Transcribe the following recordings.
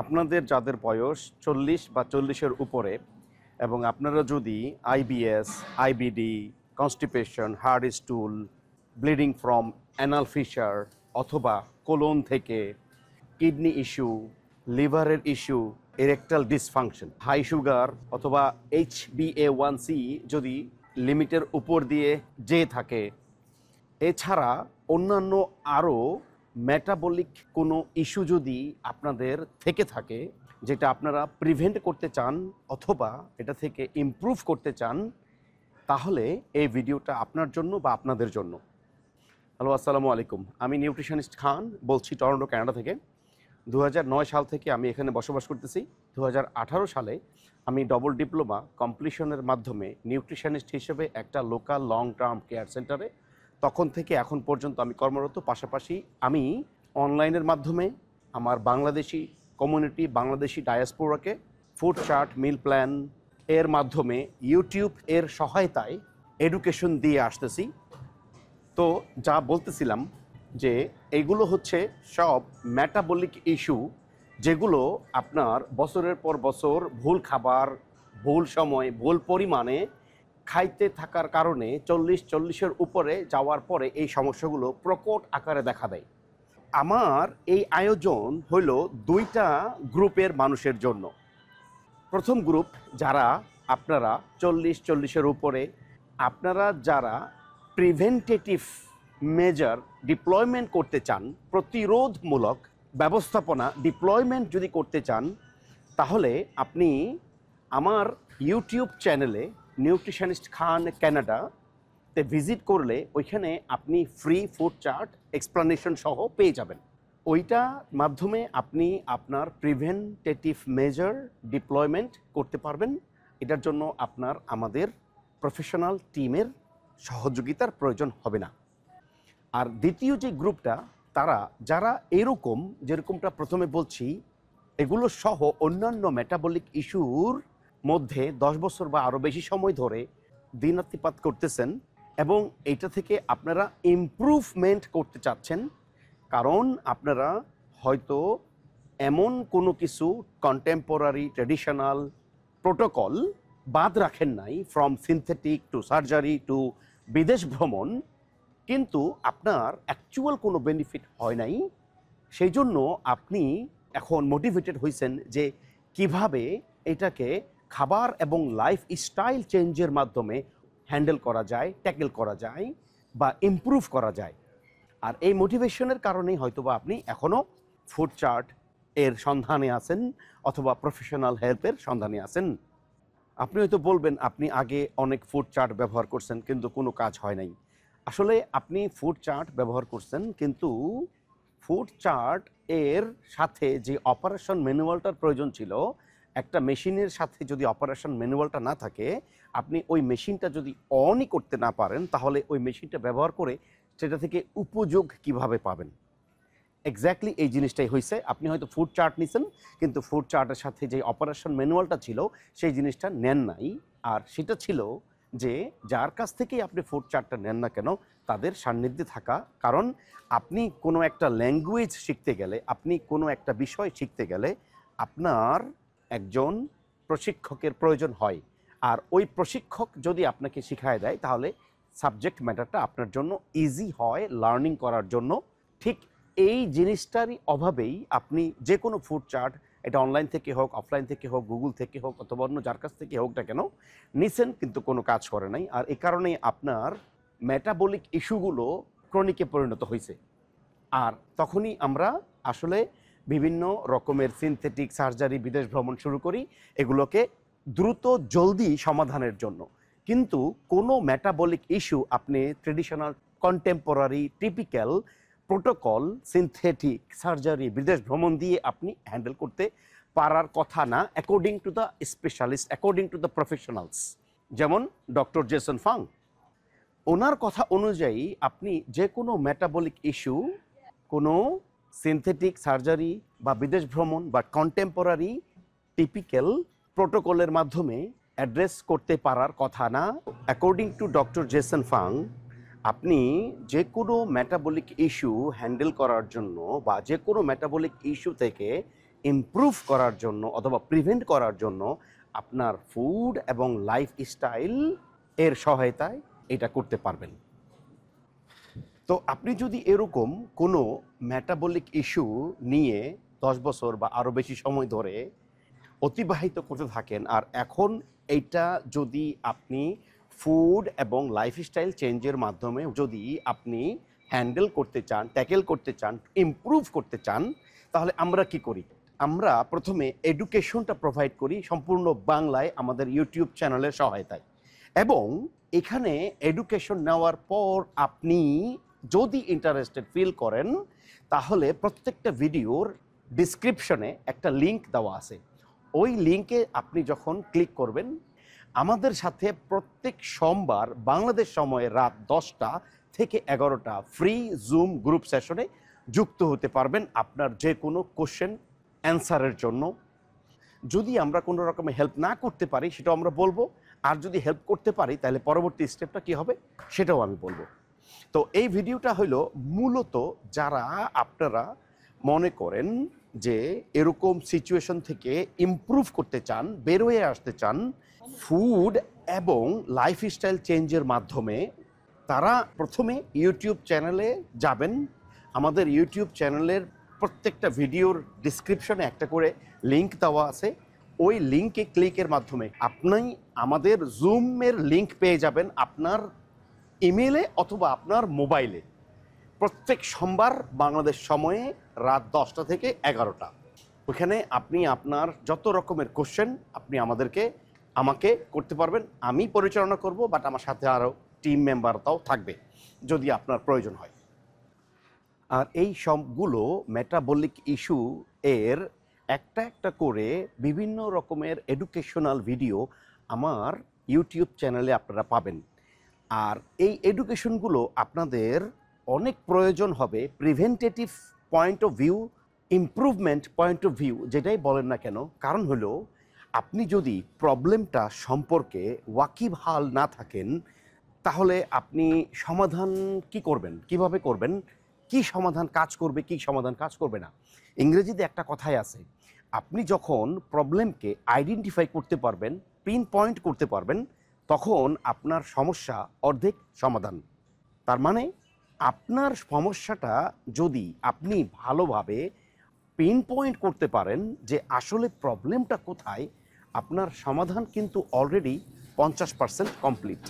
আপনাদের যাদের বয়স 40 বা 40-এর উপরে এবং আপনারা যদি IBS, IBD, constipation, hard stool, bleeding from anal fissure অথবা কোলন থেকে কিডনি ইস্যু, লিভারের issue, erectile dysfunction, high sugar অথবা HbA1c যদি লিমিটের উপর দিয়ে যেয়ে থাকে, এছাড়া অন্যান্য আরও মেটাবলিক কোনো ইস্যু যদি আপনাদের থেকে থাকে যেটা আপনারা প্রিভেন্ট করতে চান অথবা এটা থেকে ইমপ্রুভ করতে চান, তাহলে এই ভিডিওটা আপনার জন্য বা আপনাদের জন্য। হ্যালো, আসসালামু আলাইকুম। আমি নিউট্রিশনিস্ট খান বলছি টরন্টো, কানাডা থেকে। 2009 সাল থেকে আমি এখানে বসবাস করতেছি। 2018 সালে আমি ডবল ডিপ্লোমা কমপ্লিশনের মাধ্যমে নিউট্রিশনিস্ট হিসেবে একটা লোকাল লং টার্ম কেয়ার সেন্টারে তখন থেকে এখন পর্যন্ত আমি কর্মরত। পাশাপাশি আমি অনলাইনের মাধ্যমে আমার বাংলাদেশি কমিউনিটি, বাংলাদেশি ডায়াসপোরাকে ফুড চার্ট, মিল প্ল্যান এর মাধ্যমে ইউটিউব এর সহায়তায় এডুকেশন দিয়ে আসতেছি। তো যা বলতেছিলাম যে এগুলো হচ্ছে সব মেটাবলিক ইস্যু, যেগুলো আপনার বছরের পর বছর ভুল খাবার, ভুল সময়, ভুল পরিমাণে খাইতে থাকার কারণে 40-40-এর উপরে যাওয়ার পরে এই সমস্যাগুলো প্রকট আকারে দেখা দেয়। আমার এই আয়োজন হইল দুইটা গ্রুপের মানুষের জন্য। প্রথম গ্রুপ যারা আপনারা 40-40-এর উপরে, আপনারা যারা প্রিভেন্টেটিভ মেজার ডিপ্লয়মেন্ট করতে চান, প্রতিরোধমূলক ব্যবস্থাপনা ডিপ্লয়মেন্ট যদি করতে চান, তাহলে আপনি আমার ইউটিউব চ্যানেলে নিউট্রিশনিস্ট খান কানাডাতে ভিজিট করলে ওইখানে আপনি ফ্রি ফুড চার্ট এক্সপ্লানেশন সহ পেয়ে যাবেন। ওইটার মাধ্যমে আপনি আপনার প্রিভেন্টেটিভ মেজার ডিপ্লয়মেন্ট করতে পারবেন। এটার জন্য আপনার আমাদের প্রফেশনাল টিমের সহযোগিতার প্রয়োজন হবে না। আর দ্বিতীয় যে গ্রুপটা, তারা যারা এরকম, যেরকমটা প্রথমে বলছি, এগুলো সহ অন্যান্য মেটাবলিক ইস্যুর মধ্যে 10 বছর বা আরও বেশি সময় ধরে দিনাতিপাত করতেছেন এবং এটা থেকে আপনারা ইমপ্রুভমেন্ট করতে চাচ্ছেন, কারণ আপনারা হয়তো এমন কোনো কিছু কন্টেম্পোরারি ট্র্যাডিশনাল প্রোটোকল বাদ রাখেন নাই, from synthetic to surgery to বিদেশ ভ্রমণ, কিন্তু আপনার অ্যাকচুয়াল কোনো বেনিফিট হয় নাই। সেই জন্য আপনি এখন মোটিভেটেড হয়েছেন যে কিভাবে এটাকে খাবার এবং লাইফ স্টাইল চেঞ্জের মাধ্যমে হ্যান্ডেল করা যায়, ট্যাকেল করা যায় বা ইমপ্রুভ করা যায়। আর এই মোটিভেশনের কারণেই হয়তোবা আপনি এখনও ফুড চার্ট এর সন্ধানে আছেন অথবা প্রফেশনাল হেল্পের সন্ধানে আছেন। আপনি হয়তো বলবেন আপনি আগে অনেক ফুড চার্ট ব্যবহার করছেন কিন্তু কোনো কাজ হয় নাই। আসলে আপনি ফুড চার্ট ব্যবহার করছেন, কিন্তু ফুড চার্ট এর সাথে যে অপারেশন ম্যানুয়ালটার প্রয়োজন ছিল, একটা মেশিনের সাথে যদি অপারেশন ম্যানুয়ালটা না থাকে, আপনি ওই মেশিনটা যদি অনই করতে না পারেন, তাহলে ওই মেশিনটা ব্যবহার করে সেটা থেকে উপযোগ কিভাবে পাবেন? এক্স্যাক্টলি এই জিনিসটাই হয়েছে। আপনি হয়তো ফুড চার্ট নিছেন, কিন্তু ফুড চার্টের সাথে যে অপারেশন ম্যানুয়ালটা ছিল সেই জিনিসটা নেন নাই। আর সেটা ছিল যে যার কাছ থেকেই আপনি ফুড চার্টটা নেন না কেন, তাদের সান্নিধ্যে থাকা। কারণ আপনি কোনো একটা ল্যাঙ্গুয়েজ শিখতে গেলে, আপনি কোনো একটা বিষয় শিখতে গেলে আপনার একজন প্রশিক্ষকের প্রয়োজন হয়। আর ওই প্রশিক্ষক যদি আপনাকে শিখায় দেয়, তাহলে সাবজেক্ট ম্যাটারটা আপনার জন্য ইজি হয় লার্নিং করার জন্য। ঠিক এই জিনিসটারই অভাবেই আপনি যে কোনো ফুড চার্ট, এটা অনলাইন থেকে হোক, অফলাইন থেকে হোক, গুগল থেকে হোক অথবা অন্য যার কাছ থেকে হোক না কেন, নিছেন কিন্তু কোনো কাজ করে নাই। আর এই কারণেই আপনার মেটাবলিক ইস্যুগুলো ক্রনিকে পরিণত হয়েছে। আর তখনই আমরা আসলে বিভিন্ন রকমের সিনথেটিক সার্জারি, বিদেশ ভ্রমণ শুরু করি এগুলোকে দ্রুত জলদি সমাধানের জন্য। কিন্তু কোনো মেটাবলিক ইস্যু আপনি traditional, contemporary, typical protocol, synthetic surgery, বিদেশ ভ্রমণ দিয়ে আপনি হ্যান্ডেল করতে পারার কথা না, according to the specialist, according to the professionals. যেমন ডক্টর জেসন ফাং, ওনার কথা অনুযায়ী আপনি যে কোনো মেটাবলিক ইস্যু কোনো সিনথেটিক সার্জারি বা বিদেশ ভ্রমণ বা কন্টেম্পোরারি টিপিক্যাল প্রোটোকলের মাধ্যমে অ্যাড্রেস করতে পারার কথা না। অ্যাকর্ডিং টু ডক্টর জেসন ফাং, আপনি যে কোনো মেটাবলিক ইস্যু হ্যান্ডেল করার জন্য বা যে কোনো মেটাবলিক ইস্যু থেকে ইমপ্রুভ করার জন্য অথবা প্রিভেন্ট করার জন্য আপনার ফুড এবং লাইফস্টাইল এর সহায়তায় এটা করতে পারবেন। তো আপনি যদি এরকম কোনো মেটাবলিক ইস্যু নিয়ে 10 বছর বা আরও বেশি সময় ধরে অতিবাহিত করতে থাকেন, আর এখন এইটা যদি আপনি ফুড এবং লাইফস্টাইল চেঞ্জের মাধ্যমে যদি আপনি হ্যান্ডেল করতে চান, ট্যাকেল করতে চান, ইমপ্রুভ করতে চান, তাহলে আমরা কি করি? আমরা প্রথমে এডুকেশনটা প্রোভাইড করি সম্পূর্ণ বাংলায় আমাদের ইউটিউব চ্যানেলের সহায়তায়। এবং এখানে এডুকেশন নেওয়ার পর আপনি যদি ইন্টারেস্টেড ফিল করেন, তাহলে প্রত্যেকটা ভিডিওর ডিসক্রিপশনে একটা লিঙ্ক দেওয়া আছে। ওই লিঙ্কে আপনি যখন ক্লিক করবেন, আমাদের সাথে প্রত্যেক সোমবার বাংলাদেশ সময়ে রাত 10টা থেকে 11টা ফ্রি জুম গ্রুপ সেশনে যুক্ত হতে পারবেন আপনার যে কোনো কোশ্চেন অ্যান্সারের জন্য। যদি আমরা কোনো রকমের হেল্প না করতে পারি সেটাও আমরা বলবো, আর যদি হেল্প করতে পারি তাহলে পরবর্তী স্টেপটা কী হবে সেটাও আমি বলবো। তো এই ভিডিওটা হলো মূলত যারা আপনারা মনে করেন যে এরকম সিচুয়েশন থেকে ইমপ্রুভ করতে চান, বের হয়ে আসতে চান ফুড এবং লাইফস্টাইল চেঞ্জের মাধ্যমে, তারা প্রথমে ইউটিউব চ্যানেলে যাবেন। আমাদের ইউটিউব চ্যানেলের প্রত্যেকটা ভিডিওর ডিসক্রিপশনে একটা করে লিঙ্ক দেওয়া আছে। ওই লিঙ্কে ক্লিকের মাধ্যমে আপনি আমাদের জুমের লিঙ্ক পেয়ে যাবেন আপনার ইমেলে অথবা আপনার মোবাইলে প্রত্যেক সোমবার বাংলাদেশ সময়ে রাত 10টা থেকে 11টা। ওখানে আপনি আপনার যত রকমের কোশ্চেন আপনি আমাকে করতে পারবেন। আমি পরিচালনা করব, বাট আমার সাথে আরও টিম মেম্বারটাও থাকবে যদি আপনার প্রয়োজন হয়। আর এই সবগুলো মেটাবলিক ইস্যু এর একটা একটা করে বিভিন্ন রকমের এডুকেশনাল ভিডিও আমার ইউটিউব চ্যানেলে আপনারা পাবেন। আর এই এডুকেশনগুলো আপনাদের অনেক প্রয়োজন হবে প্রিভেন্টেটিভ point of view, improvement point of view, যেটাই বলেন না কেন। কারণ হলো আপনি যদি প্রবলেমটা সম্পর্কে ওয়াকিবহাল না থাকেন, তাহলে আপনি সমাধান কি করবেন, কিভাবে করবেন, কি সমাধান কাজ করবে, কি সমাধান কাজ করবে না। ইংরেজিতে একটা কথাই আছে, আপনি যখন প্রবলেমকে আইডেন্টিফাই করতে পারবেন, পিন পয়েন্ট করতে পারবেন, তখন আপনার সমস্যা অর্ধেক সমাধান। তার মানে আপনার সমস্যাটা যদি আপনি ভালোভাবে পিন পয়েন্ট করতে পারেন যে আসলে প্রবলেমটা কোথায়, আপনার সমাধান কিন্তু অলরেডি 50% কমপ্লিট।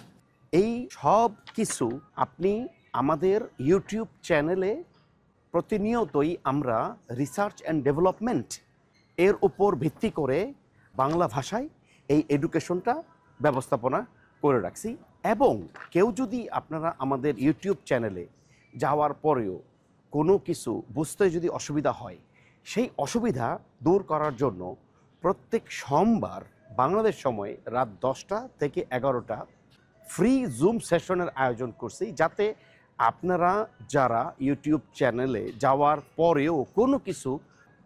এই সব কিছু আপনি আমাদের ইউটিউব চ্যানেলে প্রতিনিয়তই আমরা রিসার্চ অ্যান্ড ডেভেলপমেন্ট এর উপর ভিত্তি করে বাংলা ভাষায় এই এডুকেশনটা ব্যবস্থাপনা করে রাখছি। এবং কেউ যদি আপনারা আমাদের ইউটিউব চ্যানেলে যাওয়ার পরেও কোনো কিছু বুঝতে যদি অসুবিধা হয়, সেই অসুবিধা দূর করার জন্য প্রত্যেক সোমবার বাংলাদেশ সময় রাত 10টা থেকে 11টা ফ্রি জুম সেশনের আয়োজন করছি, যাতে আপনারা যারা ইউটিউব চ্যানেলে যাওয়ার পরেও কোনো কিছু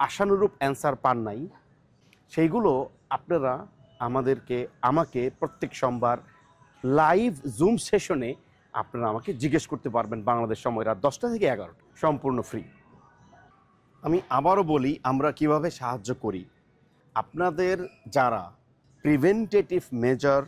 আশানুরূপ অ্যান্সার পান নাই, সেইগুলো আপনারা আমাকে প্রত্যেক সোমবার লাইভ জুম সেশনে আপনারা আমাকে জিজ্ঞেস করতে পারবেন বাংলাদেশ সময় রাত 10টা থেকে 11টা, সম্পূর্ণ ফ্রি। আমি আবারও বলি আমরা কিভাবে সাহায্য করি। আপনাদের যারা প্রিভেন্টেটিভ মেজার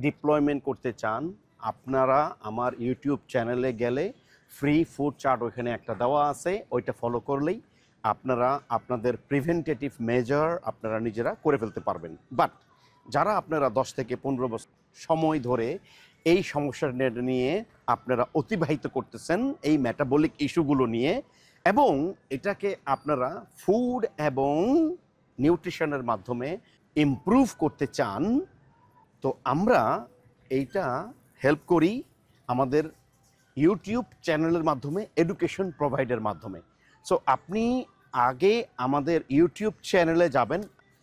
ডিপ্লয়মেন্ট করতে চান, আপনারা আমার ইউটিউব চ্যানেলে গেলে ফ্রি ফুড চার্ট ওইখানে একটা দেওয়া আছে, ওইটা ফলো করলেই আপনারা আপনাদের প্রিভেন্টেটিভ মেজার আপনারা নিজেরা করে ফেলতে পারবেন। বাট যারা আপনারা 10 থেকে 15 বছর সময় ধরে এই সমস্যাটা নিয়ে আপনারা অতিবাহিত করতেছেন, এই মেটাবলিক ইস্যুগুলো নিয়ে, এবং এটাকে আপনারা ফুড এবং নিউট্রিশনের মাধ্যমে ইমপ্রুভ করতে চান, তো আমরা এইটা হেল্প করি আমাদের ইউটিউব চ্যানেলের মাধ্যমে, এডুকেশন প্রোভাইডের মাধ্যমে। সো আপনি আগে আমাদের ইউটিউব চ্যানেলে যাবেন।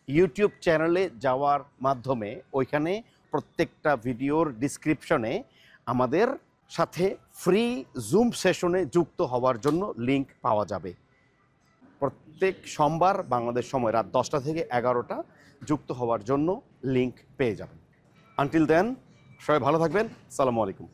ইউটিউব চ্যানেলে যাওয়ার মাধ্যমে ওইখানে প্রত্যেকটা ভিডিওর ডিসক্রিপশনে আমাদের সাথে ফ্রি জুম সেশনে যুক্ত হওয়ার জন্য লিঙ্ক পাওয়া যাবে। প্রত্যেক সোমবার বাংলাদেশ সময় রাত 10টা থেকে 11টা যুক্ত হওয়ার জন্য লিঙ্ক পেয়ে যাবেন। আনটিল দেন সবাই ভালো থাকবেন। আসসালামু আলাইকুম।